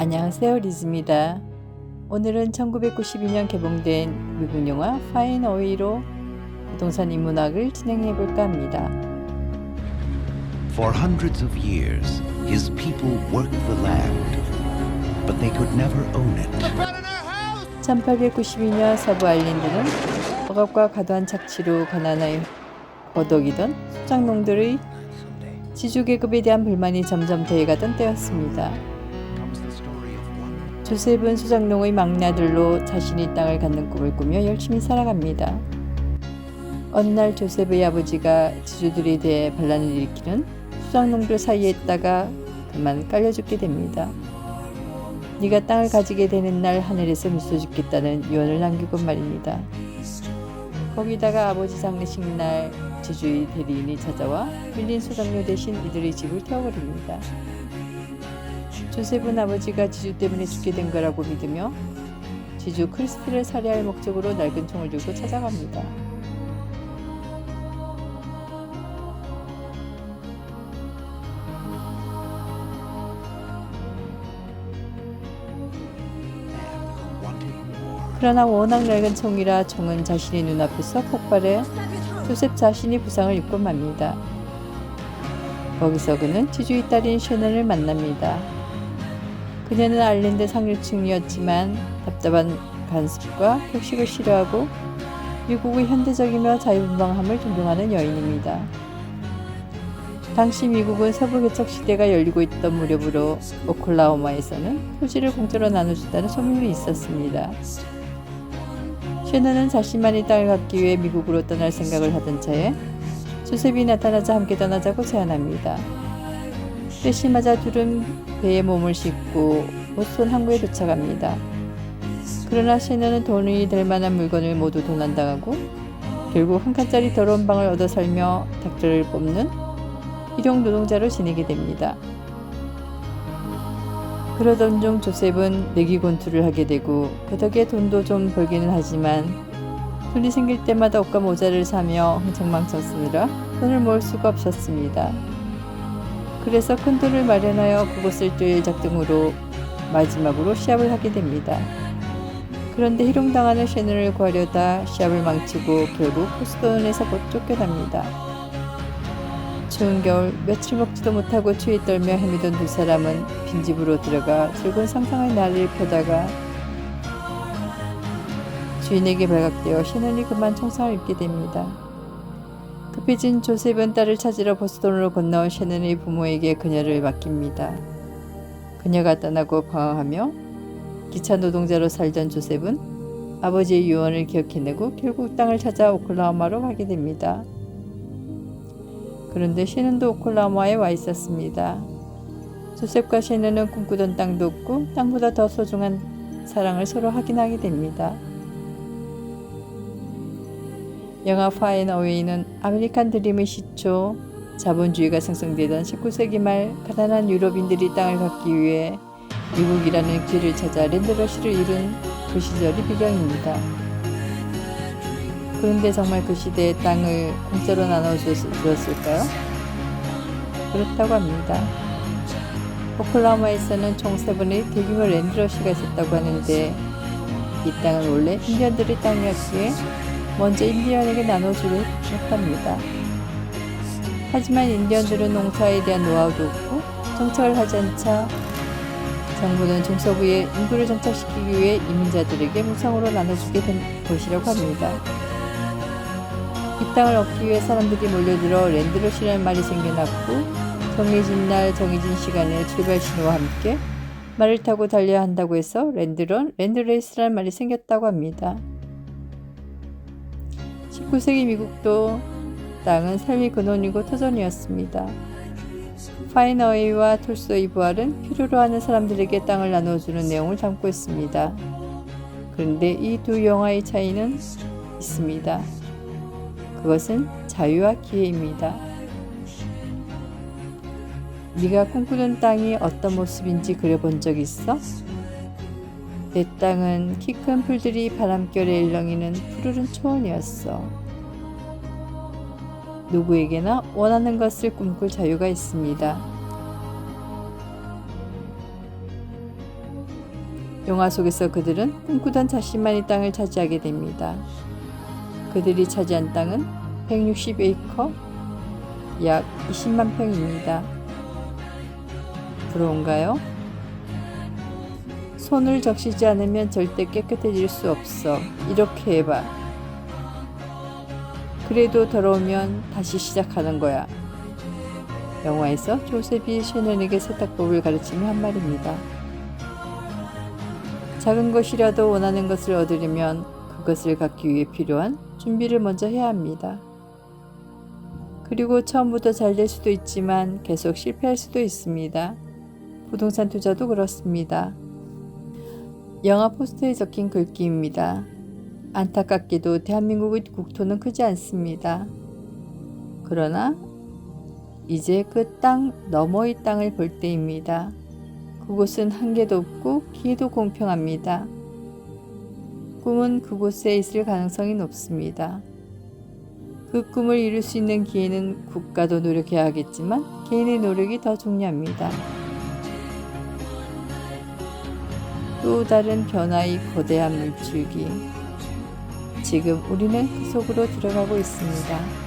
안녕하세요, 리즈입니다. 오늘은 1992년 개봉된 미국 영화 파인 어웨이로 부동산 인문학을 진행해 볼까 합니다. For hundreds of years, his people worked the land, but they could never own it. 1892년 서부 아일랜드는 억압과 과도한 착취로 가난에 허덕이던 수장농들의 지주계급에 대한 불만이 점점 더해가던 때였습니다. 조셉은 수장농의 막내 아들로 자신이 땅을 갖는 꿈을 꾸며 열심히 살아갑니다. 어느 날 조셉의 아버지가 지주들에 대해 반란을 일으키는 수장농들 사이에 있다가 그만 깔려 죽게 됩니다. 네가 땅을 가지게 되는 날 하늘에서 미소 짓겠다는 유언을 남기고 말입니다. 거기다가 아버지 장례식 날 지주의 대리인이 찾아와 밀린 수장료 대신 이들의 집을 태워버립니다. 조셉은 아버지가 지주 때문에 죽게 된 거라고 믿으며 지주 크리스티를 살해할 목적으로 낡은 총을 들고 찾아갑니다. 그러나 워낙 낡은 총이라 총은 자신의 눈앞에서 폭발해 조셉 자신이 부상을 입고 맙니다. 거기서 그는 지주의 딸인 셔넌을 만납니다. 그녀는 아일랜드 상류층이었지만 답답한 간습과 격식을 싫어하고 미국의 현대적이며 자유분방함을 존경하는 여인입니다. 당시 미국은 서부 개척 시대가 열리고 있던 무렵으로 오클라호마에서는 토지를 공짜로 나눠준다는 소문이 있었습니다. 셔넌은 자신만이 땅을 갖기 위해 미국으로 떠날 생각을 하던 차에 조셉이 나타나자 함께 떠나자고 제안합니다. 뜻이 맞아 둘은 배에 몸을 싣고 보스턴 항구에 도착합니다. 그러나 셔넌은 돈이 될 만한 물건을 모두 도난당하고 결국 한 칸짜리 더러운 방을 얻어 살며 닥터를 뽑는 일용 노동자로 지내게 됩니다. 그러던 중 조셉은 내기곤투를 하게 되고 그 덕에 돈도 좀 벌기는 하지만 돈이 생길 때마다 옷과 모자를 사며 흥청망청 쓰느라 돈을 모을 수가 없었습니다. 그래서 큰 돈을 마련하여 그곳을 뜰 작정으로 마지막으로 시합을 하게 됩니다. 그런데 희롱당하는 셔넌을 구하려다 시합을 망치고 결국 보스턴에서 곧 쫓겨납니다. 추운 겨울 며칠 먹지도 못하고 추위에 떨며 헤매던 두 사람은 빈집으로 들어가 즐거운 상상의 날을 펴다가 주인에게 발각되어 셔넌이 그만 총상을 입게 됩니다. 급해진 조셉은 딸을 찾으러 보스턴으로 건너 셔넌의 부모에게 그녀를 맡깁니다. 그녀가 떠나고 방황하며 기차 노동자로 살던 조셉은 아버지의 유언을 기억해내고 결국 땅을 찾아 오클라호마로 가게 됩니다. 그런데 셔넌도 오클라호마에 와 있었습니다. 조셉과 셔넌은 꿈꾸던 땅도 없고 땅보다 더 소중한 사랑을 서로 확인하게 됩니다. 영화 파인 어웨이는 아메리칸 드림의 시초, 자본주의가 생성되던 19세기 말 가난한 유럽인들이 땅을 갖기 위해 미국이라는 길을 찾아 랜드러시를 이룬 그 시절이 배경입니다. 그런데 정말 그 시대에 땅을 공짜로 나눠주었을까요? 그렇다고 합니다. 오클라호마에서는 총 3번의 대규모 랜드러시가 있었다고 하는데 이 땅은 원래 인디언들의 땅이었기에 먼저 인디언에게 나눠주려 했답니다. 하지만 인디언들은 농사에 대한 노하우도 없고 정착을 하지 않자 정부는 중서부에 인구를 정착시키기 위해 이민자들에게 무상으로 나눠주게 된 것이라고 합니다. 이 땅을 얻기 위해 사람들이 몰려들어 랜드러시라는 말이 생겨났고 정해진 날 정해진 시간에 출발 신호와 함께 말을 타고 달려야 한다고 해서 랜드런, 랜드레이스라는 말이 생겼다고 합니다. 19세기 미국도 땅은 삶의 근원이고 터전이었습니다. 파인 어웨이와 톨스토이의 부활은 필요로 하는 사람들에게 땅을 나눠주는 내용을 담고 있습니다. 그런데 이 두 영화의 차이는 있습니다. 그것은 자유와 기회입니다. 네가 꿈꾸는 땅이 어떤 모습인지 그려본 적 있어? 내 땅은 키 큰 풀들이 바람결에 일렁이는 푸르른 초원이었어. 누구에게나 원하는 것을 꿈꿀 자유가 있습니다. 영화 속에서 그들은 꿈꾸던 자신만의 땅을 차지하게 됩니다. 그들이 차지한 땅은 160에이커, 약 20만 평입니다. 부러운가요? 손을 적시지 않으면 절대 깨끗해질 수 없어. 이렇게 해봐. 그래도 더러우면 다시 시작하는 거야. 영화에서 조셉이 셰넌에게 세탁법을 가르치며 한 말입니다. 작은 것이라도 원하는 것을 얻으려면 그것을 갖기 위해 필요한 준비를 먼저 해야 합니다. 그리고 처음부터 잘 될 수도 있지만 계속 실패할 수도 있습니다. 부동산 투자도 그렇습니다. 영화 포스터에 적힌 글귀입니다. 안타깝게도 대한민국의 국토는 크지 않습니다. 그러나 이제 그 땅 너머의 땅을 볼 때입니다. 그곳은 한계도 없고 기회도 공평합니다. 꿈은 그곳에 있을 가능성이 높습니다. 그 꿈을 이룰 수 있는 기회는 국가도 노력해야 하겠지만 개인의 노력이 더 중요합니다. 또 다른 변화의 거대한 물줄기. 지금 우리는 그 속으로 들어가고 있습니다.